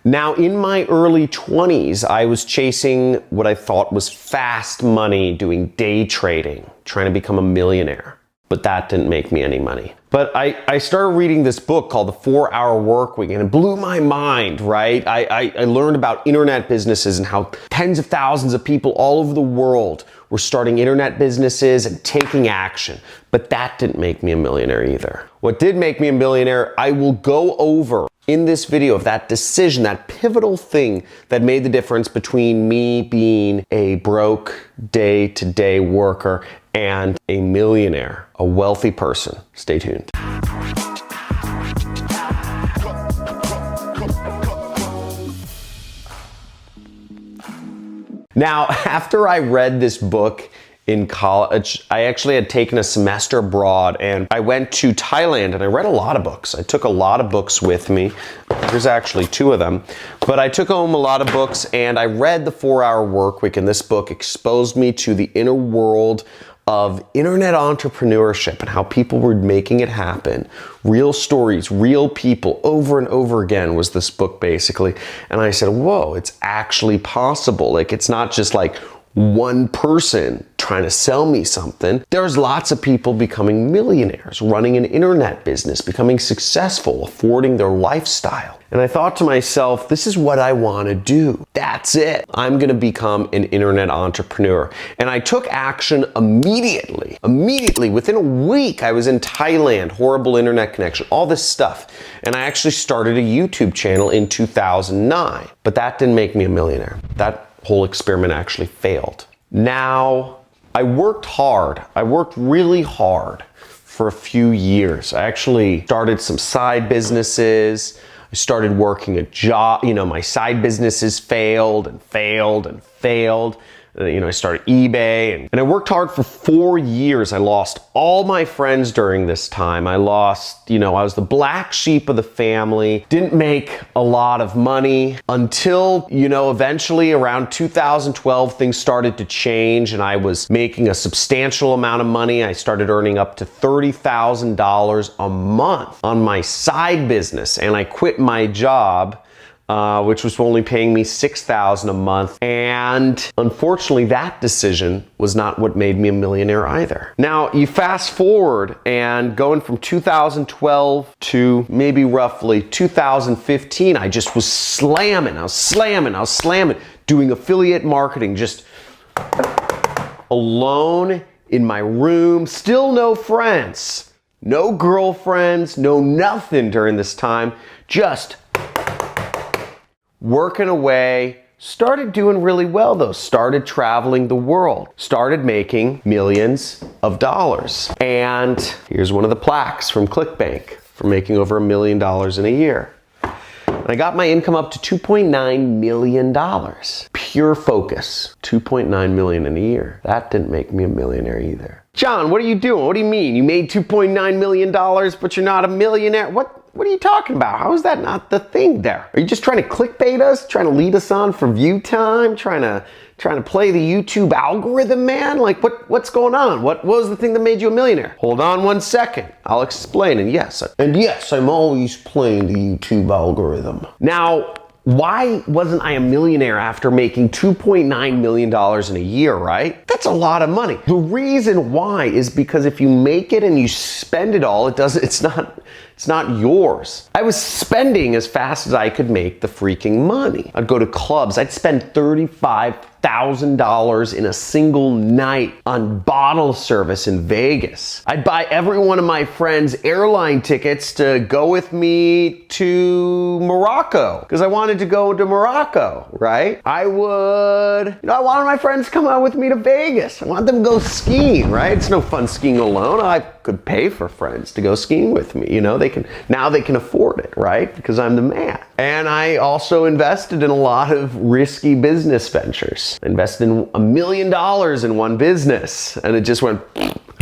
Now, in my early 20s, I was chasing what I thought was fast money, doing day trading, trying to become a millionaire. But that didn't make me any money. But I started reading this book called The 4-Hour Workweek, and it blew my mind, right? I learned about internet businesses and how tens of thousands of people all over the world were starting internet businesses and taking action. But that didn't make me a millionaire either. What did make me a millionaire, I will go over in this video of that decision, that pivotal thing that made the difference between me being a broke day-to-day worker and a millionaire, a wealthy person. Stay tuned. Now, after I read this book in college, I actually had taken a semester abroad and I went to Thailand and I read a lot of books. I took a lot of books with me. There's actually 2 of them, but I took home a lot of books and I read The 4-Hour Workweek, and this book exposed me to the inner world of internet entrepreneurship and how people were making it happen. Real stories, real people, over and over again was this book basically. And I said, whoa, it's actually possible. Like, it's not just like one person trying to sell me something. There's lots of people becoming millionaires, running an internet business, becoming successful, affording their lifestyle. And I thought to myself, this is what I want to do. That's it. I'm going to become an internet entrepreneur. And I took action immediately. Within a week, I was in Thailand, horrible internet connection, all this stuff. And I actually started a YouTube channel in 2009. But that didn't make me a millionaire. That whole experiment actually failed. Now, I worked hard. I worked really hard for a few years. I actually started some side businesses. I started working a job. You know, my side businesses failed and failed and failed. I started eBay and I worked hard for 4 years. I lost all my friends during this time. I was the black sheep of the family, didn't make a lot of money until, eventually around 2012, things started to change and I was making a substantial amount of money. I started earning up to $30,000 a month on my side business, and I quit my job, which was only paying me $6,000 a month. And unfortunately, that decision was not what made me a millionaire either. Now, you fast forward and going from 2012 to maybe roughly 2015, I just was slamming, doing affiliate marketing, just alone in my room, still no friends, no girlfriends, no nothing during this time, just working away. Started doing really well though, started traveling the world, started making millions of dollars. And here's one of the plaques from ClickBank for making over $1 million in a year. And I got my income up to $2.9 million. Pure focus, $2.9 million in a year. That didn't make me a millionaire either. John, what are you doing? What do you mean? You made $2.9 million, but you're not a millionaire? What are you talking about? How is that not the thing there? Are you just trying to clickbait us? Trying to lead us on for view time? Trying to play the YouTube algorithm, man? Like, what's going on? What was the thing that made you a millionaire? Hold on one second. I'll explain. And yes, I'm always playing the YouTube algorithm. Now, why wasn't I a millionaire after making $2.9 million in a year, right? That's a lot of money. The reason why is because if you make it and you spend it all, it's not yours. I was spending as fast as I could make the freaking money. I'd go to clubs. I'd spend $35,000 in a single night on bottle service in Vegas. I'd buy every one of my friends airline tickets to go with me to Morocco because I wanted to go to Morocco, right? I wanted my friends to come out with me to Vegas. I want them to go skiing, right? It's no fun skiing alone. I could pay for friends to go skiing with me. Now they can afford it, right? Because I'm the man. And I also invested in a lot of risky business ventures. I invested in $1 million in one business and it just went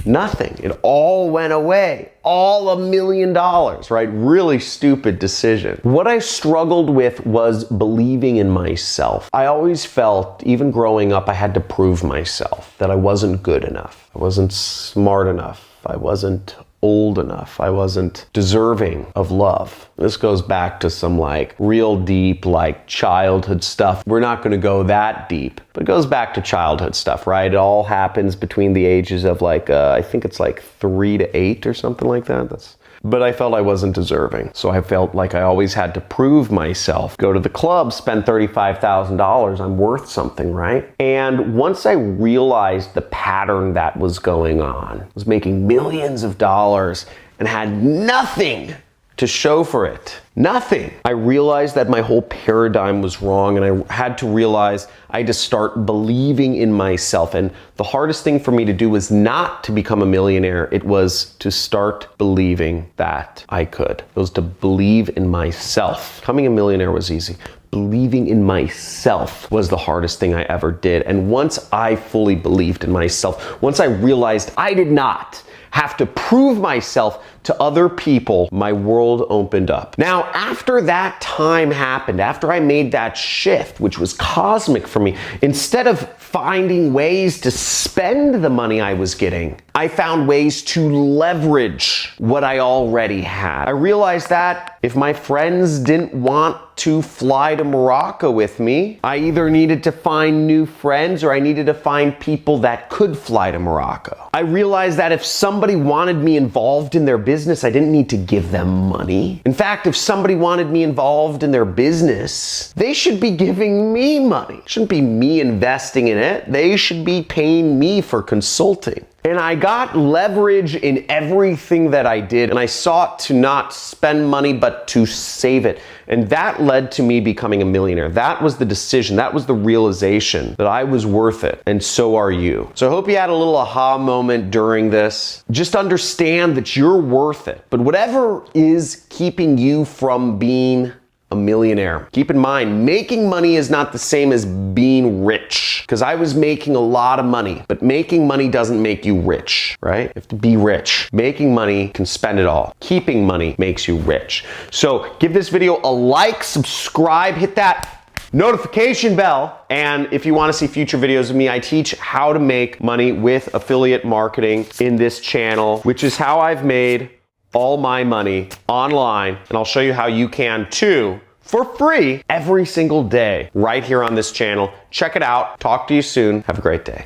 nothing. It all went away. All $1 million, right? Really stupid decision. What I struggled with was believing in myself. I always felt, even growing up, I had to prove myself that I wasn't good enough. I wasn't smart enough. I wasn't old enough. I wasn't deserving of love. This goes back to some like real deep like childhood stuff. We're not going to go that deep, but it goes back to childhood stuff, right? It all happens between the ages of like, I think it's like 3 to 8 or something like that. But I felt I wasn't deserving. So I felt like I always had to prove myself. Go to the club, spend $35,000. I'm worth something, right? And once I realized the pattern that was going on, I was making millions of dollars and had nothing to show for it. Nothing. I realized that my whole paradigm was wrong, and I had to realize I had to start believing in myself. And the hardest thing for me to do was not to become a millionaire. It was to start believing that I could. It was to believe in myself. Becoming a millionaire was easy. Believing in myself was the hardest thing I ever did. And once I fully believed in myself, once I realized I did not have to prove myself to other people, my world opened up. Now, after that time happened, after I made that shift, which was cosmic for me, instead of finding ways to spend the money I was getting, I found ways to leverage what I already had. I realized that if my friends didn't want to fly to Morocco with me, I either needed to find new friends or I needed to find people that could fly to Morocco. I realized that if somebody wanted me involved in their business, I didn't need to give them money. In fact, if somebody wanted me involved in their business, they should be giving me money. It shouldn't be me investing in it. They should be paying me for consulting. And I got leverage in everything that I did, and I sought to not spend money, but to save it. And that led to me becoming a millionaire. That was the decision. That was the realization that I was worth it, and so are you. So I hope you had a little aha moment during this. Just understand that you're worth it. But whatever is keeping you from being a millionaire, keep in mind, making money is not the same as being rich. Because I was making a lot of money, but making money doesn't make you rich, right? You have to be rich. Making money can spend it all. Keeping money makes you rich. So give this video a like, subscribe, hit that notification bell. And if you want to see future videos of me, I teach how to make money with affiliate marketing in this channel, which is how I've made all my money online, and I'll show you how you can too, for free every single day right here on this channel. Check it out. Talk to you soon. Have a great day.